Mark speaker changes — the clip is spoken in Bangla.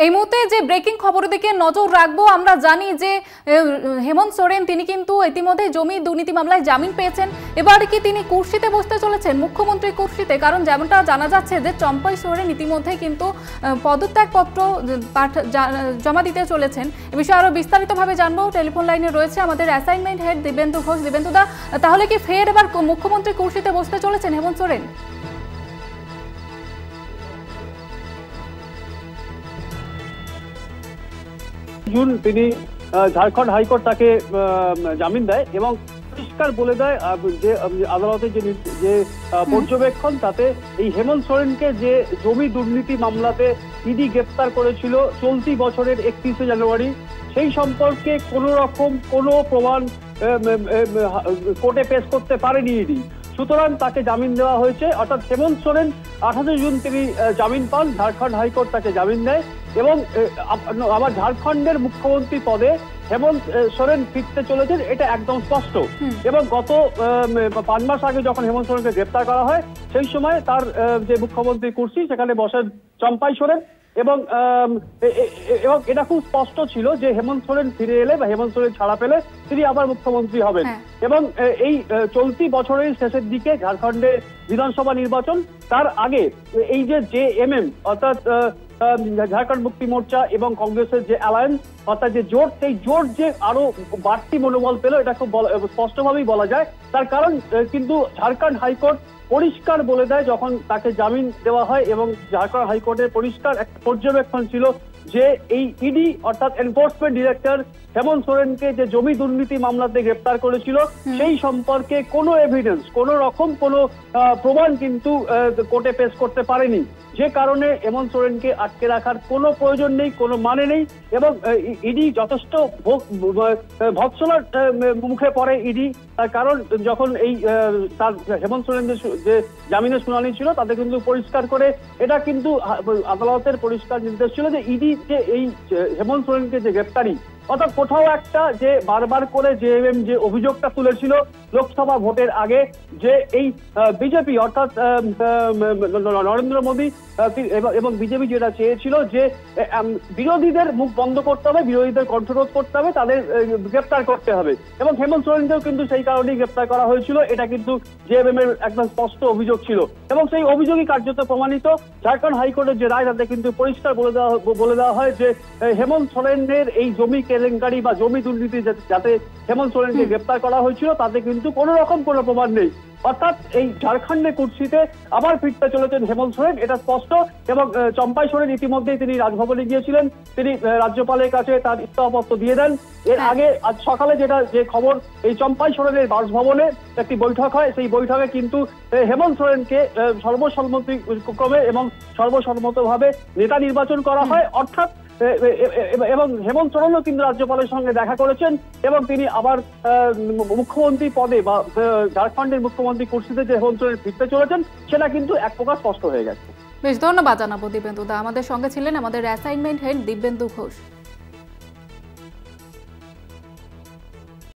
Speaker 1: এই মুহূর্তে যে ব্রেকিং খবরের দিকে নজর রাখবো। আমরা জানি যে হেমন্ত সোরেন তিনি কিন্তু ইতিমধ্যে জমি দুর্নীতি মামলায় জামিন পেয়েছেন। এবার কি তিনি কুর্সিতে বসতে চলেছেন, মুখ্যমন্ত্রী কুর্সিতে? কারণ যেমনটা জানা যাচ্ছে যে চম্পাই সোরেন ইতিমধ্যে কিন্তু পদত্যাগপত্র জমা দিতে চলেছেন। এ বিষয়ে আরো বিস্তারিতভাবে জানবো। টেলিফোন লাইনে রয়েছে আমাদের অ্যাসাইনমেন্ট হেড দিব্যেন্দু ঘোষ। দিব্যেন্দুদা, তাহলে কি ফের এবার মুখ্যমন্ত্রী কুর্সিতে বসতে চলেছেন হেমন্ত সোরেন?
Speaker 2: জুন তিনি ঝাড়খণ্ড হাইকোর্ট তাকে জামিন দেয় এবং পরিষ্কার বলে দেয় যে আদালতের যে পর্যবেক্ষণ তাতে এই হেমন্ত সোরেনকে যে জমি দুর্নীতি মামলাতে ইডি গ্রেপ্তার করেছিল চলতি বছরের 31শে জানুয়ারি, সেই সম্পর্কে কোনো রকম কোনো প্রমাণ কোর্টে পেশ করতে পারেনি ইডি। সুতরাং তাকে জামিন দেওয়া হয়েছে। অর্থাৎ হেমন্ত সোরেন 28 জুন তিনি জামিন পান, ঝাড়খণ্ড হাইকোর্ট তাকে জামিন দেয় এবং আবার ঝাড়খণ্ডের মুখ্যমন্ত্রী পদে হেমন্ত সোরেন ফিরতে চলেছেন, এটা একদম স্পষ্ট। এবং গত 5 মাস আগে যখন হেমন্ত সোরেনকে গ্রেপ্তার করা হয়, সেই সময় তার যে মুখ্যমন্ত্রী কুর্সি সেখানে বসেন চম্পাই সোরেন এবং এটা খুব স্পষ্ট ছিল যে হেমন্ত সোরেন ফিরে এলে বা হেমন্ত সোরেন ছাড়া পেলে তিনি আবার মুখ্যমন্ত্রী হবেন। এবং এই চলতি বছরের শেষের দিকে ঝাড়খণ্ডে বিধানসভা নির্বাচন, তার আগে এই যে জেএমএম অর্থাৎ ঝাড়খণ্ড মুক্তি মোর্চা এবং কংগ্রেসের যে অ্যালায়েন্স অর্থাৎ যে জোট, সেই জোট যে আরো বাড়তি মনোবল পেল, এটা খুব স্পষ্টভাবেই বলা যায়। তার কারণ কিন্তু ঝাড়খণ্ড হাইকোর্ট পরিষ্কার বলে দেয় যখন তাকে জামিন দেওয়া হয় এবং ঝাড়খণ্ড হাইকোর্টের পরিষ্কার একটা পর্যবেক্ষণ ছিল যে এই ইডি অর্থাৎ এনফোর্সমেন্ট ডিরেক্টর হেমন্ত সোরেনকে যে জমি দুর্নীতি মামলাতে গ্রেপ্তার করেছিল, সেই সম্পর্কে কোনো এভিডেন্স, কোনো রকম কোনো প্রমাণ কিন্তু কোর্টে পেশ করতে পারেনি। যে কারণে হেমন্ত সোরেনকে আটকে রাখার কোনো প্রয়োজন নেই, কোনো মানে নেই। এবং ইডি যথেষ্ট ভৎসনার মুখে পড়ে ইডি। তার কারণ যখন এই তার হেমন্ত সোরেন যে জামিনের শুনানি ছিল তাতে কিন্তু পরিষ্কার করে এটা কিন্তু আদালতের পরিষ্কার নির্দেশ ছিল যে ইডি যে এই হেমন্ত সোরেনকে যে গ্রেপ্তারি, অর্থাৎ কোথাও একটা যে বারবার করে জেএমএম যে অভিযোগটা তুলেছিল লোকসভা ভোটের আগে যে এই বিজেপি অর্থাৎ নরেন্দ্র মোদী এবং বিজেপি যেটা চেয়েছিল যে বিরোধীদের মুখ বন্ধ করতে হবে, বিরোধীদের কণ্ঠরোধ করতে হবে, তাদের গ্রেপ্তার করতে হবে। এবং হেমন্ত সোরেনকেও কিন্তু সেই কারণেই গ্রেপ্তার করা হয়েছিল। এটা কিন্তু জেএমএম এর একদম স্পষ্ট অভিযোগ ছিল এবং সেই অভিযোগই কার্যত প্রমাণিত। ঝাড়খণ্ড হাইকোর্টের যে রায় তাতে কিন্তু পরিষ্কার বলে দেওয়া হয় যে হেমন্ত সোরেনের এই জমি কেলেঙ্কারি বা জমি দুর্নীতি যাতে হেমন্ত সোরেনকে গ্রেপ্তার করা হয়েছিল তাতে কিন্তু কোনো রকম কোনো প্রমাণ নেই। অর্থাৎ এই ঝাড়খণ্ডে কুর্সিতে আবার ফিরতে চলেছেন হেমন্ত সোরেন, এটা স্পষ্ট। এবং চম্পাই সোরেন ইতিমধ্যেই তিনি রাজভবনে গিয়েছিলেন, তিনি রাজ্যপালের কাছে তার ইস্তফাপত্র দিয়ে দেন। এর আগে আজ সকালে যে খবর, এই চম্পাই সোরেনের বাসভবনে একটি বৈঠক হয়, সেই বৈঠকে কিন্তু হেমন্ত সোরেনকে সর্বসম্মতিক্রমে এবং সর্বসম্মতভাবে নেতা নির্বাচন করা হয়। অর্থাৎ এবং হেমন্ত সোরেনও কিন্তু রাজ্যপালের সঙ্গে দেখা করেছেন এবং তিনি আবার মুখ্যমন্ত্রী পদে বা ঝাড়খণ্ডের মুখ্যমন্ত্রী কুর্সিতে যে হেমন্ত সোরেন ফিরতে চলেছেন সেটা কিন্তু এক প্রকার স্পষ্ট হয়ে গেছে।
Speaker 1: বেশ, ধন্যবাদ জানাবো দিব্যেন্দুদা। আমাদের সঙ্গে ছিলেন আমাদের অ্যাসাইনমেন্ট হেড দিব্যেন্দু ঘোষ।